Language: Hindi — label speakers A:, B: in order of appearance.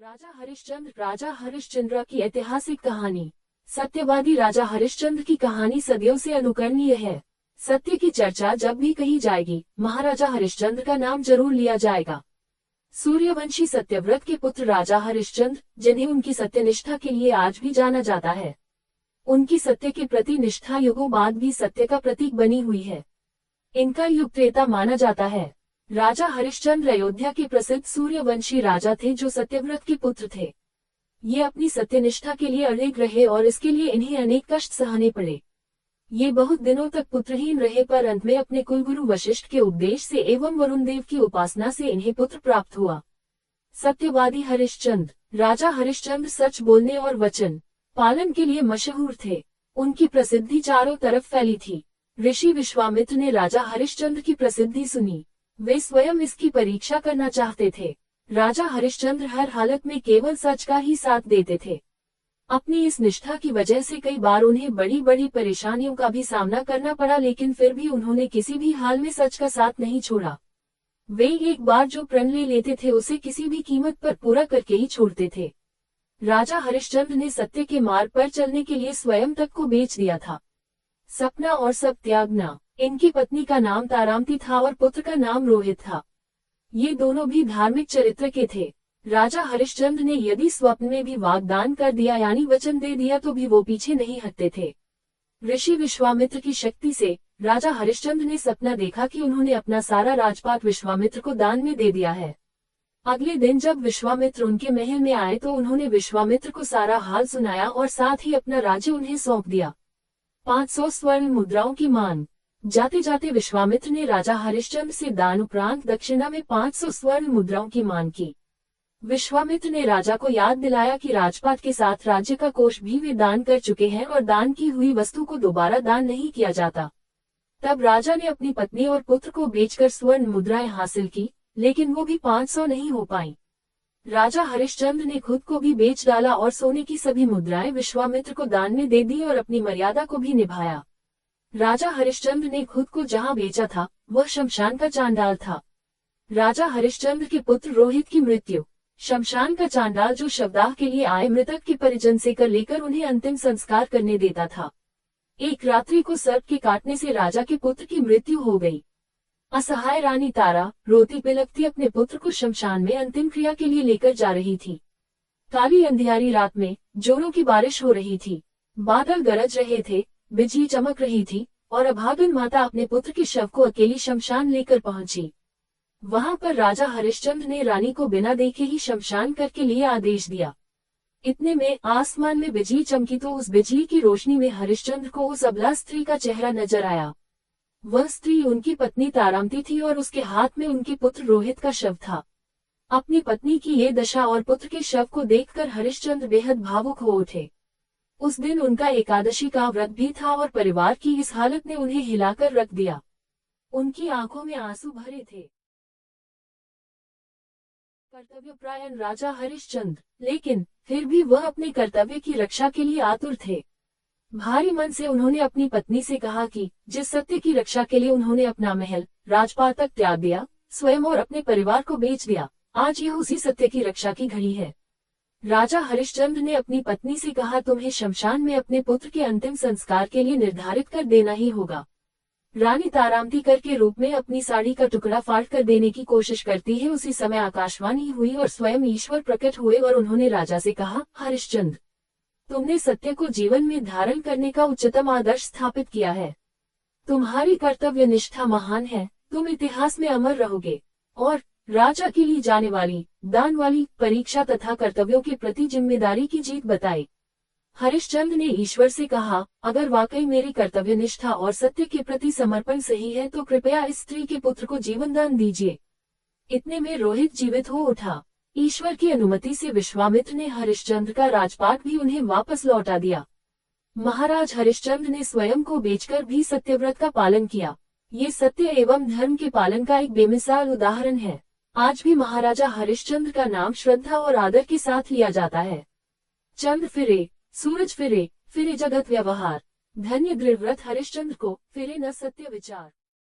A: राजा हरिश्चंद्र की ऐतिहासिक कहानी। सत्यवादी राजा हरिश्चंद्र की कहानी सदियों से अनुकरणीय है। सत्य की चर्चा जब भी कही जाएगी, महाराजा हरिश्चंद्र का नाम जरूर लिया जाएगा। सूर्यवंशी सत्यव्रत के पुत्र राजा हरिश्चंद्र, जिन्हें उनकी सत्यनिष्ठा के लिए आज भी जाना जाता है। उनकी सत्य के प्रति निष्ठा युगों बाद भी सत्य का प्रतीक बनी हुई है। इनका युग त्रेता माना जाता है। राजा हरिश्चंद्र अयोध्या के प्रसिद्ध सूर्यवंशी राजा थे, जो सत्यव्रत के पुत्र थे। ये अपनी सत्यनिष्ठा के लिए अड़िग रहे और इसके लिए इन्हें अनेक कष्ट सहने पड़े। ये बहुत दिनों तक पुत्रहीन रहे, पर अंत में अपने कुलगुरु वशिष्ठ के उपदेश से एवं वरुण देव की उपासना से इन्हें पुत्र प्राप्त हुआ। सत्यवादी हरिश्चंद्र। राजा हरिश्चंद्र सच बोलने और वचन पालन के लिए मशहूर थे। उनकी प्रसिद्धि चारों तरफ फैली थी। ऋषि विश्वामित्र ने राजा हरिश्चंद्र की प्रसिद्धि सुनी। वे स्वयं इसकी परीक्षा करना चाहते थे। राजा हरिश्चंद्र हर हालत में केवल सच का ही साथ देते थे। अपनी इस निष्ठा की वजह से कई बार उन्हें बड़ी बड़ी परेशानियों का भी सामना करना पड़ा, लेकिन फिर भी उन्होंने किसी भी हाल में सच का साथ नहीं छोड़ा। वे एक बार जो प्रण ले लेते थे, उसे किसी भी कीमत पर पूरा करके ही छोड़ते थे। राजा हरिश्चंद्र ने सत्य के मार्ग पर चलने के लिए स्वयं तक को बेच दिया था। सपना और सब त्यागना। इनकी पत्नी का नाम तारामती था और पुत्र का नाम रोहित था। ये दोनों भी धार्मिक चरित्र के थे। राजा हरिश्चंद्र ने यदि स्वप्न में भी वाग्दान कर दिया, यानी वचन दे दिया, तो भी वो पीछे नहीं हटते थे। ऋषि विश्वामित्र की शक्ति से राजा हरिश्चंद्र ने सपना देखा कि उन्होंने अपना सारा राजपाट विश्वामित्र को दान में दे दिया है। अगले दिन जब विश्वामित्र उनके महल में आए तो उन्होंने विश्वामित्र को सारा हाल सुनाया और साथ ही अपना राज्य उन्हें सौंप दिया। 500 स्वर्ण मुद्राओं की मांग। जाते जाते विश्वामित्र ने राजा हरिश्चंद्र से दान उपरांत दक्षिणा में 500 स्वर्ण मुद्राओं की मांग की। विश्वामित्र ने राजा को याद दिलाया कि राजपाट के साथ राज्य का कोष भी वे दान कर चुके हैं और दान की हुई वस्तु को दोबारा दान नहीं किया जाता। तब राजा ने अपनी पत्नी और पुत्र को बेचकर स्वर्ण मुद्राएं हासिल की, लेकिन वो भी 500 नहीं हो पाई। राजा हरिश्चंद्र ने खुद को भी बेच डाला और सोने की सभी मुद्राएं विश्वामित्र को दान में दे दी और अपनी मर्यादा को भी निभाया। राजा हरिश्चंद्र ने खुद को जहां बेचा था, वह शमशान का चांडाल था। राजा हरिश्चंद्र के पुत्र रोहित की मृत्यु। शमशान का चांडाल जो शवदाह के लिए आए मृतक के परिजन से कर लेकर उन्हें अंतिम संस्कार करने देता था। एक रात्रि को सर्प के काटने से राजा के पुत्र की मृत्यु हो गई। असहाय रानी तारा रोती बिलखती अपने पुत्र को शमशान में अंतिम क्रिया के लिए लेकर जा रही थी। काली अंधियारी रात में जोरों की बारिश हो रही थी। बादल गरज रहे थे, बिजली चमक रही थी और अभागिन माता अपने पुत्र के शव को अकेली शमशान लेकर पहुंची। वहां पर राजा हरिश्चंद्र ने रानी को बिना देखे ही शमशान करके लिए आदेश दिया। इतने में आसमान में बिजली चमकी तो उस बिजली की रोशनी में हरिश्चंद्र को उस अबला स्त्री का चेहरा नजर आया। वह स्त्री उनकी पत्नी तारामती थी और उसके हाथ में उनके पुत्र रोहित का शव था। अपनी पत्नी की ये दशा और पुत्र के शव को देखकर हरिश्चंद्र बेहद भावुक हो उठे। उस दिन उनका एकादशी का व्रत भी था और परिवार की इस हालत ने उन्हें हिलाकर रख दिया। उनकी आंखों में आंसू भरे थे। कर्तव्यपरायण राजा हरिश्चंद्र, लेकिन फिर भी वह अपने कर्तव्य की रक्षा के लिए आतुर थे। भारी मन से उन्होंने अपनी पत्नी से कहा कि जिस सत्य की रक्षा के लिए उन्होंने अपना महल राजपाट तक त्याग दिया, स्वयं और अपने परिवार को बेच दिया, आज यह उसी सत्य की रक्षा की घड़ी है। राजा हरिश्चंद्र ने अपनी पत्नी से कहा, तुम्हें शमशान में अपने पुत्र के अंतिम संस्कार के लिए निर्धारित कर देना ही होगा। रानी तारामती कर के रूप में अपनी साड़ी का टुकड़ा फाड़ कर देने की कोशिश करती है। उसी समय आकाशवाणी हुई और स्वयं ईश्वर प्रकट हुए और उन्होंने राजा से कहा, हरिश्चंद्र, तुमने सत्य को जीवन में धारण करने का उच्चतम आदर्श स्थापित किया है। तुम्हारी कर्तव्य निष्ठा महान है। तुम इतिहास में अमर रहोगे। और राजा की ली जाने वाली दान वाली परीक्षा तथा कर्तव्यों के प्रति जिम्मेदारी की जीत बताई। हरिश्चंद्र ने ईश्वर से कहा, अगर वाकई मेरी कर्तव्य निष्ठा और सत्य के प्रति समर्पण सही है तो कृपया इस स्त्री के पुत्र को जीवन दान दीजिए। इतने में रोहित जीवित हो उठा। ईश्वर की अनुमति से विश्वामित्र ने हरिश्चंद्र का राजपाट भी उन्हें वापस लौटा दिया। महाराज हरिश्चंद्र ने स्वयं को बेचकर भी सत्यव्रत का पालन किया। ये सत्य एवं धर्म के पालन का एक बेमिसाल उदाहरण है। आज भी महाराजा हरिश्चंद्र का नाम श्रद्धा और आदर के साथ लिया जाता है। चंद्र फिरे, सूरज फिरे, फिरे जगत व्यवहार। धन्य दृढ़व्रत हरिश्चंद्र को, फिरे न सत्य विचार।